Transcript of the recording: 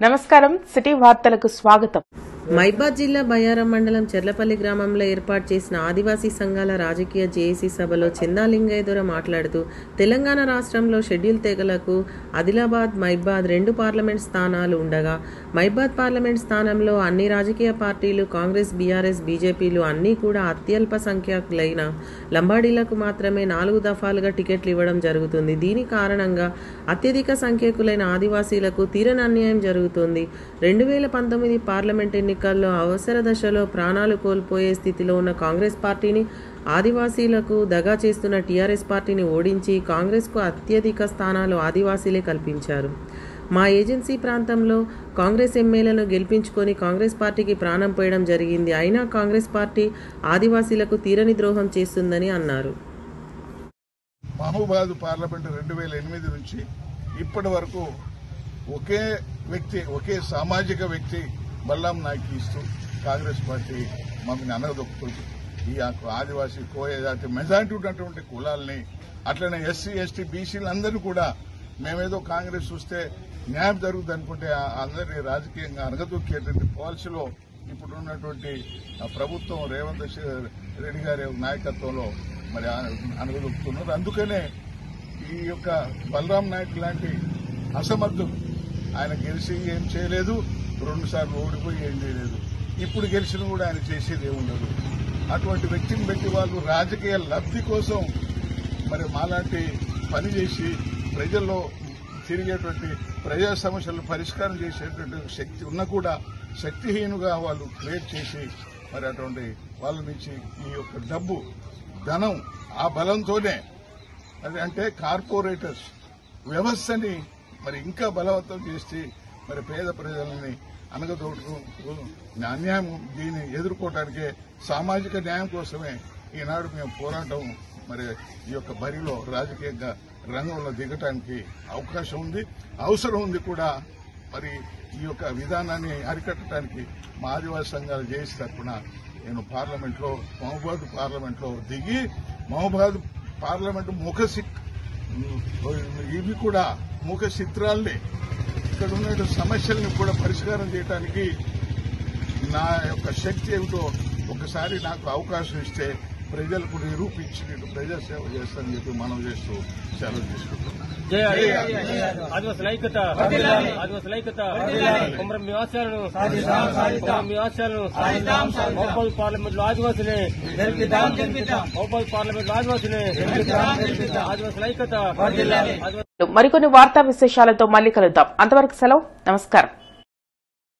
నమస్కారం సిటీ వార్తలకు స్వాగతం. మైబాద్ జిల్లా బయ్యారం మండలం చెర్లపల్లి గ్రామంలో ఏర్పాటు చేసిన ఆదివాసీ సంఘాల రాజకీయ జేఏసీ సభలో చెందాలింగయ్య మాట్లాడుతూ తెలంగాణ రాష్ట్రంలో షెడ్యూల్ తెగలకు ఆదిలాబాద్, మైబాద్ 2 పార్లమెంట్ స్థానాలు ఉండగా మైబాద్ పార్లమెంట్ స్థానంలో అన్ని రాజకీయ పార్టీలు కాంగ్రెస్, బీఆర్ఎస్, బీజేపీలు అన్నీ కూడా అత్యల్ప సంఖ్యాకులైన లంబాడీలకు మాత్రమే 4 దఫాలుగా టికెట్లు ఇవ్వడం జరుగుతుంది. దీని కారణంగా అత్యధిక సంఖ్యాకులైన ఆదివాసీలకు తీరని అన్యాయం జరుగుతుంది. 2019 పార్లమెంట్ ఎన్నికల్లో అవసర దశలో ప్రాణాలు కోల్పోయే స్థితిలో ఉన్న కాంగ్రెస్ పార్టీని, ఆదివాసీలకు దగా చేస్తున్న టీఆర్ఎస్ పార్టీని ఓడించి కాంగ్రెస్కు అత్యధిక స్థానాలు ఆదివాసీలే కల్పించారు. మా ఏజెన్సీ ప్రాంతంలో కాంగ్రెస్ ఎమ్మెల్యేలను గెలిపించుకొని కాంగ్రెస్ పార్టీకి ప్రాణం పోయడం జరిగింది. అయినా కాంగ్రెస్ పార్టీ ఆదివాసీలకు తీరని ద్రోహం చేస్తుందని అన్నారు. మహబూబాద్ పార్లమెంటు 2008 నుంచి ఇప్పటి వరకు ఒకే వ్యక్తి, ఒకే సామాజిక వ్యక్తి బల్లాం నాయక్ ఇస్తూ కాంగ్రెస్ పార్టీ మమ్మల్ని అనగదొక్కుతుంది. ఈ ఆదివాసీ, కోయ జాతి మెజారిటీ ఉన్నటువంటి కులాలని, అట్లనే ఎస్సీ, ఎస్టీ, బీసీలు అందరినీ కూడా మేమేదో కాంగ్రెస్ చూస్తే న్యాయం జరుగుతుంది అనుకుంటే అందరినీ రాజకీయంగా అనగదొక్కేటువంటి పాలసీలో ఇప్పుడున్నటువంటి ప్రభుత్వం రేవంత్ రెడ్డి గారి నాయకత్వంలో మరి అనగదొక్కుతున్నారు. అందుకనే ఈ యొక్క బలరాం నాయక్ లాంటి అసమర్థులు, ఆయన గెలిచి ఏం చేయలేదు, 2 సార్లు ఓడిపోయి ఏం చేయలేదు, ఇప్పుడు గెలిచిన కూడా ఆయన చేసేది ఏముండదు. అటువంటి వ్యక్తిని పెట్టి వాళ్ళు రాజకీయ లబ్ధి కోసం మరి మాలాంటి పని చేసి ప్రజల్లో తిరిగేటువంటి ప్రజా సమస్యలను పరిష్కారం చేసేటువంటి శక్తి ఉన్నా కూడా శక్తిహీనుగా వాళ్ళు క్రియేట్ చేసి మరి అటువంటి వాళ్ళ నుంచి ఈ యొక్క డబ్బు, ధనం, ఆ బలంతోనే అది అంటే కార్పొరేటర్స్ వ్యవస్థని మరి ఇంకా బలవంతం చేసి మరి పేద ప్రజలని అనగదొడుతూ అన్యాయం దీన్ని ఎదుర్కోవడానికే సామాజిక న్యాయం కోసమే ఈనాడు మేము పోరాటం మరి ఈ యొక్క బరిలో రాజకీయంగా రంగంలో దిగటానికి అవకాశం ఉంది, అవసరం ఉంది కూడా. మరి ఈ యొక్క విధానాన్ని అరికట్టడానికి మా ఆదివాసీ సంఘాలు జేఏసీ తరఫున నేను పార్లమెంట్లో, మహబూబాద్ పార్లమెంట్లో దిగి మహబూబాద్ పార్లమెంటు ఇవి కూడా ముఖ చిత్రాల్ని, ఇక్కడ ఉన్న సమస్యల్ని కూడా పరిష్కారం చేయడానికి నా యొక్క శక్తి ఏమిటో ఒకసారి నాకు అవకాశం ఇస్తే ప్రజలకు నిరూపించి నేను ప్రజాసేవ చేస్తానని చెప్పి మనం చేస్తూ సెలవు తీసుకుంటున్నాను. మరికొన్ని వార్తా విశేషాలతో మళ్ళీ కలుద్దాం. అంతవరకు సెలవు. నమస్కారం.